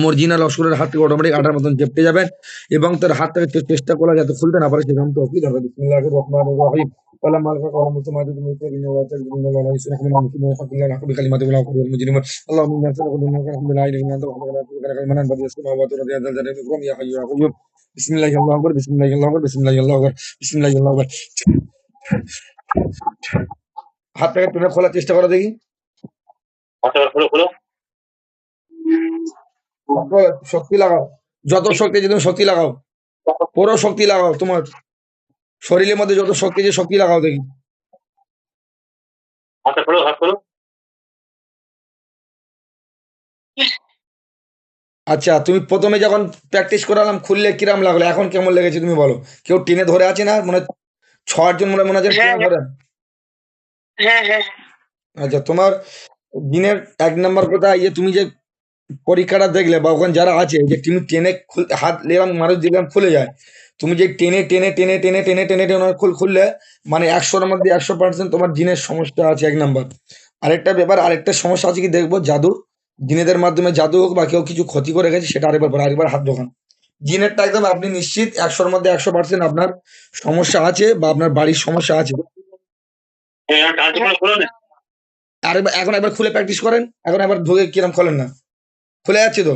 মর্জিনা লস্করের হাত থেকে অটোমেটিক আঠার মতন চেপটে যাবেন এবং তার হাতটাকে চেষ্টা করা যাতে খুলতে না পারে সেরকম তৌফিক দান করুন। বিসমিল্লাহির রহমানির রহিম। ফালাম্মা আলকা ক্বালা মুসা মা তুদরিকু ইন্নাহু লা ইয়াহদিল লা ইসলাহু মিনাল মুসলিমিন ফাqilan হাক্কা বিকালিমাতি ওয়া লা ইয়াহদিল মুজরিমিন। আল্লাহুম্মা ইন্না নাস'আলুকা বিআন্নাকা আল-হামদু লা ইলাহা ইল্লা আনতা ওয়াহদাকা লা শারীকা লাকা al-manan badi'us samawati wal ardi ya dzal jalali wal ikram ya hayyu ya qayyum। বিসমিল্লাহি আল্লাহু আকবার, বিসমিল্লাহি আল্লাহু আকবার, বিসমিল্লাহি আল্লাহু আকবার, বিসমিল্লাহি আল্লাহু আকবার। হাতটাকে টেনে খোলার চেষ্টা করো দেখি। খোলো। শক্তি লাগাও, যত শক্তি আছে তুমি শক্তি লাগাও, পুরো শক্তি লাগাও, তোমার শরীরের মধ্যে যত শক্তি আছে শক্তি লাগাও দেখি। আচ্ছা, তুমি প্রথমে যখন প্র্যাকটিস করালাম খুললে কিরাম লাগলো, এখন কেমন লেগেছে তুমি বলো? কেউ টেনে ধরে আছে না? মনে ৬ জন মনে হচ্ছে টেনে ধরে। আচ্ছা, তোমার দিনের ১ নাম্বার কথা তুমি যে পরীক্ষাটা দেখলে বা ওখানে যারা আছে যে তুমি টেনে হাত নিলাম মানুষ দিলাম খুলে যায়, তুমি যে টেনে টেনে টেনে টেনে টেনে টেনে টেনে খুললে মানে ১০০-র মধ্যে ১০০% তোমার জিনের সমস্যা আছে ১ নাম্বার। আরেকটা ব্যাপার, আরেকটা সমস্যা আছে কি দেখবো, জাদু জিনেদের মাধ্যমে জাদু হোক বা কেউ কিছু ক্ষতি করে গেছে সেটা আরেকবার হাত দোকান জিনেরটা একদম আপনি নিশ্চিত ১০০-র মধ্যে ১০০% আপনার সমস্যা আছে বা আপনার বাড়ির সমস্যা আছে। আরেকবার এখন একবার খুলে প্র্যাকটিস করেন, এখন একবার ঢুকে কিরম খোলেন না, খুলে যাচ্ছে তো।